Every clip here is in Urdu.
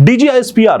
DGISPR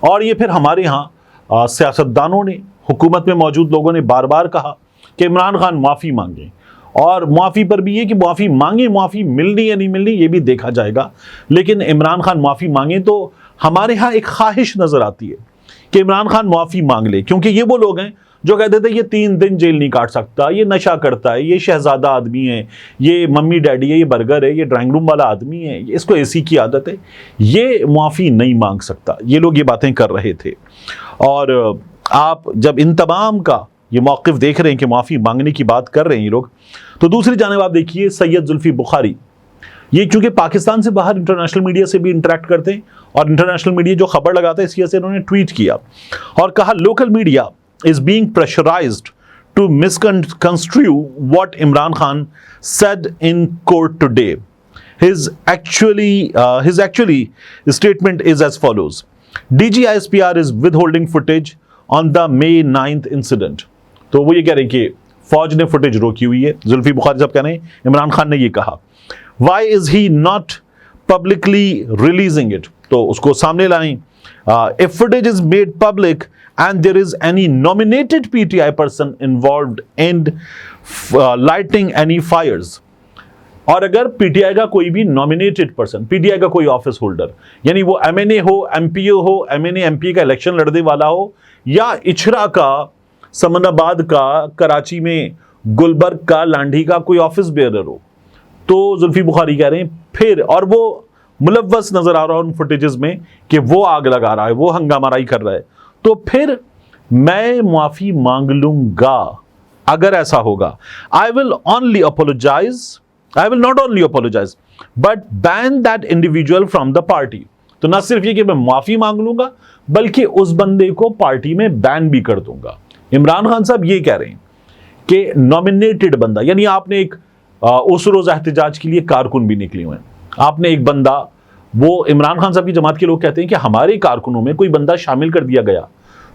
اور یہ پھر ہمارے ہاں سیاستدانوں نے، حکومت میں موجود لوگوں نے بار بار کہا کہ عمران خان معافی مانگیں، اور معافی پر بھی یہ کہ معافی مانگیں، معافی ملنی یا نہیں ملنی یہ بھی دیکھا جائے گا، لیکن عمران خان معافی مانگیں تو ہمارے ہاں ایک خواہش نظر آتی ہے کہ عمران خان معافی مانگ لے، کیونکہ یہ وہ لوگ ہیں جو کہتے تھے یہ 3 دن جیل نہیں کاٹ سکتا، یہ نشہ کرتا ہے، یہ شہزادہ آدمی ہے، یہ ممی ڈیڈی ہے، یہ برگر ہے، یہ ڈرائنگ روم والا آدمی ہے، اس کو اے سی کی عادت ہے، یہ معافی نہیں مانگ سکتا. یہ لوگ یہ باتیں کر رہے تھے. اور آپ جب ان تمام کا یہ موقف دیکھ رہے ہیں کہ معافی مانگنے کی بات کر رہے ہیں یہ لوگ، تو دوسری جانب آپ دیکھیے سید زلفی بخاری، یہ چونکہ پاکستان سے باہر انٹرنیشنل میڈیا سے بھی انٹریکٹ کرتے ہیں اور انٹرنیشنل میڈیا جو خبر لگاتا ہے، اس وجہ سے انہوں نے ٹویٹ کیا اور کہا local media is being pressurized to misconstrue what Imran Khan said in court today. His actually statement is as follows. DGISPR is withholding footage on the May 9th incident. تو وہ یہ کہہ رہے ہیں کہ فوج نے فوٹیج روکی ہوئی ہے. زلفی بخاری صاحب کہہ رہے ہیں عمران خان نے یہ کہا. Why is he not publicly releasing it? تو اس کو سامنے لائیں. If footage is made public and there is any nominated PTI person involved in lighting any fires, اور اگر پی ٹی آئی کا کوئی بھی nominated person, P T I کا کوئی آفس ہولڈر، یعنی وہ ایم این اے ہو، ایم پی او ہو، M N A M P کا الیکشن لڑنے والا ہو، یا اچھرا کا، سمن آباد کا، کراچی میں گلبرگ کا، لانڈھی کا کوئی آفس بیئرر ہو، تو زلفی بخاری کہہ رہے ہیں پھر، اور وہ ملوث نظر آ رہا ہے ان فوٹیجز میں کہ وہ آگ لگا رہا ہے، وہ ہنگامہ رائی کر رہا ہے، تو پھر میں معافی مانگ لوں گا اگر ایسا ہوگا. I will not only apologize but ban that individual from the party. تو نہ صرف یہ کہ میں معافی مانگ لوں گا بلکہ اس بندے کو پارٹی میں بین بھی کر دوں گا. عمران خان صاحب یہ کہہ رہے ہیں کہ نامینیٹڈ بندہ، یعنی آپ نے ایک اس روز احتجاج کے لیے کارکن بھی نکلے ہوئے ہیں، آپ نے ایک بندہ، وہ عمران خان صاحب کی جماعت کے لوگ کہتے ہیں کہ ہمارے کارکنوں میں کوئی بندہ شامل کر دیا گیا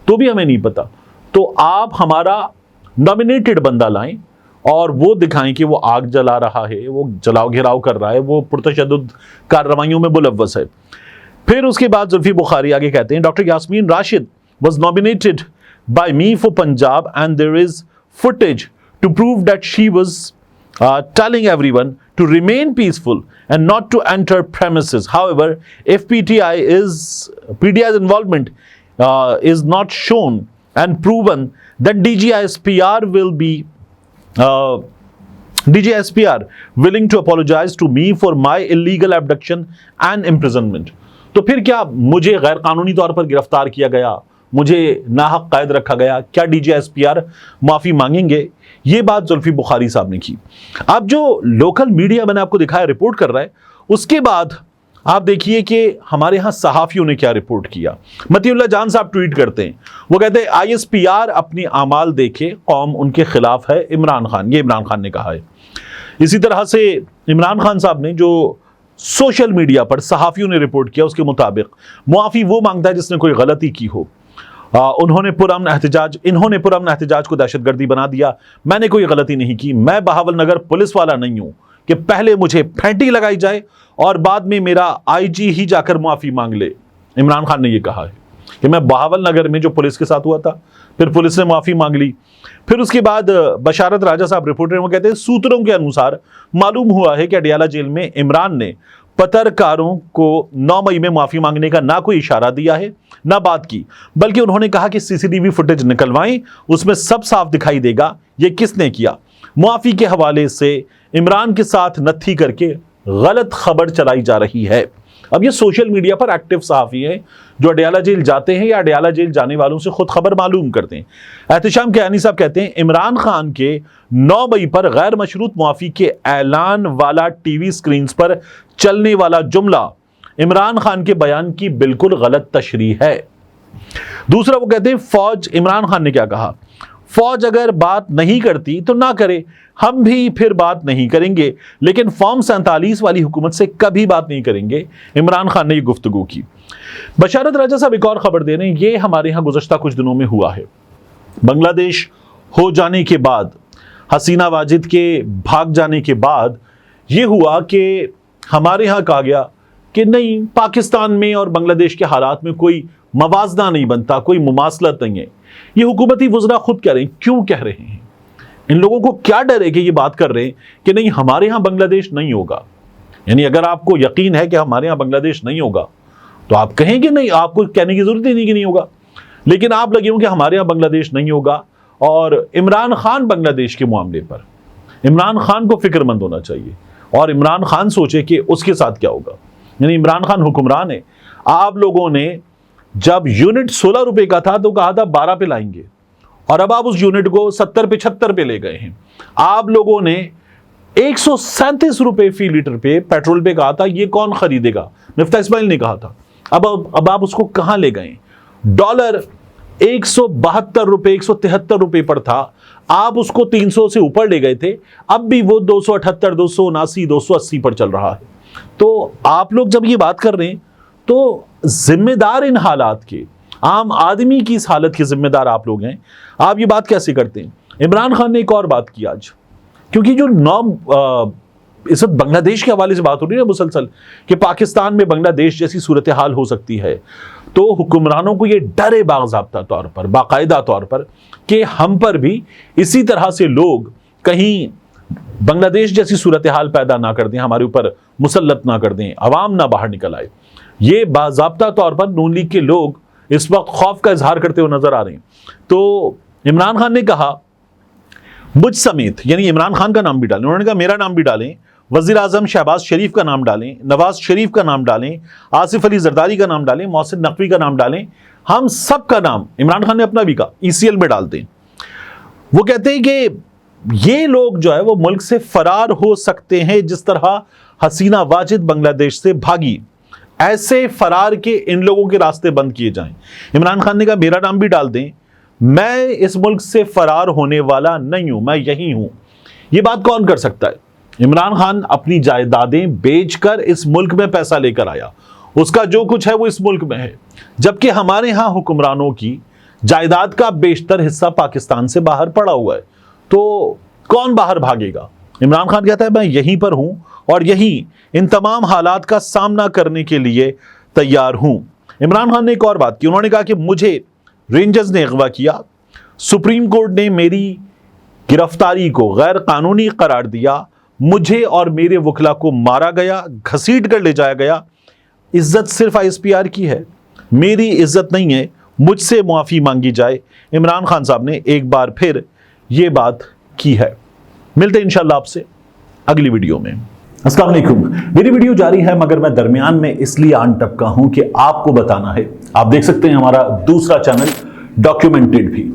تو بھی ہمیں نہیں پتا، تو آپ ہمارا نامینیٹڈ بندہ لائیں اور وہ دکھائیں کہ وہ آگ جلا رہا ہے، وہ جلاؤ گھیراؤ کر رہا ہے، وہ پرتشدد کارروائیوں میں ملوث ہے. پھر اس کے بعد زلفی بخاری آگے کہتے ہیں doctor Yasmin Rashid was nominated by me for Punjab and there is footage to prove that she was telling everyone to remain peaceful and not to enter premises. However, if PTI's involvement is not shown and proven, then DGISPR willing to apologize to me for my illegal abduction and imprisonment. تو پھر کیا مجھے غیر قانونی طور پر گرفتار کیا گیا، مجھے ناحق قید رکھا گیا، کیا D G S P R معافی مانگیں گے؟ یہ بات زلفی بخاری صاحب نے کی. اب جو لوکل میڈیا میں نے آپ کو دکھایا رپورٹ کر رہا ہے، اس کے بعد آپ دیکھیے کہ ہمارے ہاں صحافیوں نے کیا رپورٹ کیا. متی اللہ جان صاحب ٹویٹ کرتے ہیں، وہ کہتے ہیں آئی ایس پی آر اپنی اعمال دیکھے، قوم ان کے خلاف ہے. عمران خان، یہ عمران خان نے کہا ہے. اسی طرح سے عمران خان صاحب نے جو سوشل میڈیا پر صحافیوں نے رپورٹ کیا، اس کے مطابق معافی وہ مانگتا ہے جس نے کوئی غلطی کی ہو. انہوں نے پرامن احتجاج کو دہشت گردی بنا دیا. میں نے کوئی غلطی نہیں کی، میں بہاول نگر پولیس والا نہیں ہوں کہ پہلے مجھے پھینٹی لگائی جائے اور بعد میں میرا آئی جی ہی جا کر معافی مانگ لے. عمران خان نے یہ کہا ہے کہ میں بہاول نگر میں جو پولیس کے ساتھ ہوا تھا، پھر پولیس نے معافی مانگ لی. پھر اس کے بعد بشارت راجہ صاحب رپورٹر، وہ کہتے ہیں سوتروں کے انوسار معلوم ہوا ہے کہ اڈیالہ جیل میں عمران نے پترکاروں کو 9 مئی میں معافی مانگنے کا نہ کوئی اشارہ دیا ہے نہ بات کی، بلکہ انہوں نے کہا کہ سی سی ٹی وی فوٹیج نکلوائیں، اس میں سب صاف دکھائی دے گا یہ کس نے کیا. معافی کے حوالے سے عمران کے ساتھ نتھی کر کے غلط خبر چلائی جا رہی ہے. اب یہ سوشل میڈیا پر ایکٹیو صحافی ہیں جو اڈیالہ جیل جاتے ہیں یا اڈیالہ جیل جانے والوں سے خود خبر معلوم کرتے ہیں. احتشام کیانی صاحب کہتے ہیں عمران خان کے 9 مئی پر غیر مشروط معافی کے اعلان والا ٹی وی سکرینز پر چلنے والا جملہ عمران خان کے بیان کی بالکل غلط تشریح ہے. دوسرا وہ کہتے ہیں فوج، عمران خان نے کیا کہا، فوج اگر بات نہیں کرتی تو نہ کرے، ہم بھی پھر بات نہیں کریں گے، لیکن فارم 47 والی حکومت سے کبھی بات نہیں کریں گے. عمران خان نے یہ گفتگو کی. بشارت راجہ صاحب ایک اور خبر دے رہے ہیں، یہ ہمارے ہاں گزشتہ کچھ دنوں میں ہوا ہے. بنگلہ دیش ہو جانے کے بعد، حسینہ واجد کے بھاگ جانے کے بعد یہ ہوا کہ ہمارے ہاں کہا گیا کہ نہیں، پاکستان میں اور بنگلہ دیش کے حالات میں کوئی موازنہ نہیں بنتا، کوئی مماثلت نہیں ہے۔ یہ حکومتی وزراء خود کہہ رہے ہیں، کیوں کہہ رہے ہیں؟ ان لوگوں کو کیا ڈر ہے کہ یہ بات کر رہے ہیں کہ نہیں ہمارے ہاں بنگلہ دیش نہیں ہوگا؟ یعنی اگر آپ کو یقین ہے کہ ہمارے ہاں بنگلہ دیش نہیں ہوگا تو آپ کہیں کہ نہیں، آپ کو کہنے کی ضرورت ہی نہیں کہ نہیں ہوگا۔ لیکن آپ لگے ہوں کہ ہمارے ہاں بنگلہ دیش نہیں ہوگا، اور عمران خان بنگلہ دیش کے معاملے پر عمران خان کو فکر مند ہونا چاہیے، اور عمران خان سوچے کہ اس کے ساتھ کیا ہوگا۔ یعنی عمران خان حکمران ہے، آپ لوگوں نے جب یونٹ 16 روپے کا تھا تو کہا تھا 12 پہ لائیں گے، اور اب آپ اس یونٹ کو 70 پہ 76 پہ لے گئے ہیں۔ آپ لوگوں نے 137 روپے فی لیٹر پہ پیٹرول پہ کہا تھا یہ کون خریدے گا، مفتاح اسماعیل نے کہا تھا۔ اب آپ اس کو کہاں لے گئے؟ ڈالر 172 روپے 173 روپے پر تھا، آپ اس کو 300 سے اوپر لے گئے تھے، اب بھی وہ 278 279 280 پر چل رہا ہے۔ تو آپ لوگ جب یہ بات کر رہے ہیں تو ذمہ دار ان حالات کے، عام آدمی کی اس حالت کے ذمہ دار آپ لوگ ہیں۔ آپ یہ بات کیسے کرتے ہیں؟ عمران خان نے ایک اور بات کی آج، کیونکہ جو اس وقت بنگلہ دیش کے حوالے سے بات ہو رہی ہے مسلسل کہ پاکستان میں بنگلہ دیش جیسی صورتحال ہو سکتی ہے، تو حکمرانوں کو یہ ڈر ہے باضابطہ طور پر، باقاعدہ طور پر، کہ ہم پر بھی اسی طرح سے لوگ کہیں بنگلہ دیش جیسی صورتحال پیدا نہ کر دیں، ہمارے اوپر مسلط نہ کر دیں، عوام نہ باہر نکل آئے۔ یہ باضابطہ طور پر نون لیگ کے لوگ اس وقت خوف کا اظہار کرتے ہوئے نظر آ رہے ہیں۔ تو عمران خان نے کہا مجھ سمیت، یعنی عمران خان کا نام بھی ڈالیں، انہوں نے کہا میرا نام بھی ڈالیں، وزیر اعظم شہباز شریف کا نام ڈالیں، نواز شریف کا نام ڈالیں، آصف علی زرداری کا نام ڈالیں، محسن نقوی کا نام ڈالیں، ہم سب کا نام، عمران خان نے اپنا بھی کہا، ECL میں ڈال دیں۔ وہ کہتے ہیں کہ یہ لوگ جو ہے وہ ملک سے فرار ہو سکتے ہیں جس طرح حسینہ واجد بنگلہ دیش سے بھاگی، ایسے فرار کے ان لوگوں کے راستے بند کیے جائیں۔ عمران خان نے کہا میرا نام بھی ڈال دیں، میں اس ملک سے فرار ہونے والا نہیں ہوں، میں یہی ہوں۔ یہ بات کون کر سکتا ہے؟ عمران خان اپنی جائیدادیں بیچ کر اس ملک میں پیسہ لے کر آیا، اس کا جو کچھ ہے وہ اس ملک میں ہے، جبکہ ہمارے ہاں حکمرانوں کی جائیداد کا بیشتر حصہ پاکستان سے باہر پڑا ہوا ہے، تو کون باہر بھاگے گا؟ عمران خان کہتا ہے میں یہیں پر ہوں اور یہی ان تمام حالات کا سامنا کرنے کے لیے تیار ہوں۔ عمران خان نے ایک اور بات کی، انہوں نے کہا کہ مجھے رینجرز نے اغوا کیا، سپریم کورٹ نے میری گرفتاری کو غیر قانونی قرار دیا، مجھے اور میرے وکلا کو مارا گیا، گھسیٹ کر لے جایا گیا، عزت صرف ISPR کی ہے، میری عزت نہیں ہے، مجھ سے معافی مانگی جائے۔ عمران خان صاحب نے ایک بار پھر یہ بات کی ہے۔ ملتے ہیں انشاءاللہ آپ سے اگلی ویڈیو میں۔ السلام علیکم۔ میری ویڈیو جاری ہے مگر میں درمیان میں اس لیے آن ٹپکا ہوں کہ آپ کو بتانا ہے، آپ دیکھ سکتے ہیں ہمارا دوسرا چینل ڈاکیومنٹڈ بھی۔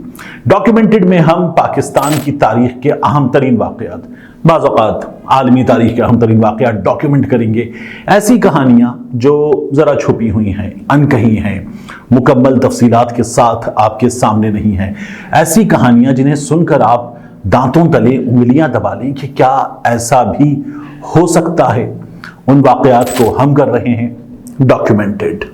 ڈاکیومنٹڈ میں ہم پاکستان کی تاریخ کے اہم ترین واقعات، بعض اوقات عالمی تاریخ کے اہم ترین واقعات ڈاکیومنٹ کریں گے، ایسی کہانیاں جو ذرا چھپی ہوئی ہیں، انکہی ہیں، مکمل تفصیلات کے ساتھ آپ کے سامنے نہیں ہیں، ایسی کہانیاں جنہیں سن کر آپ دانتوں تلے انگلیاں دبا لیں کہ کیا ایسا بھی ہو سکتا ہے، ان واقعات کو ہم کر رہے ہیں ڈاکیومنٹڈ۔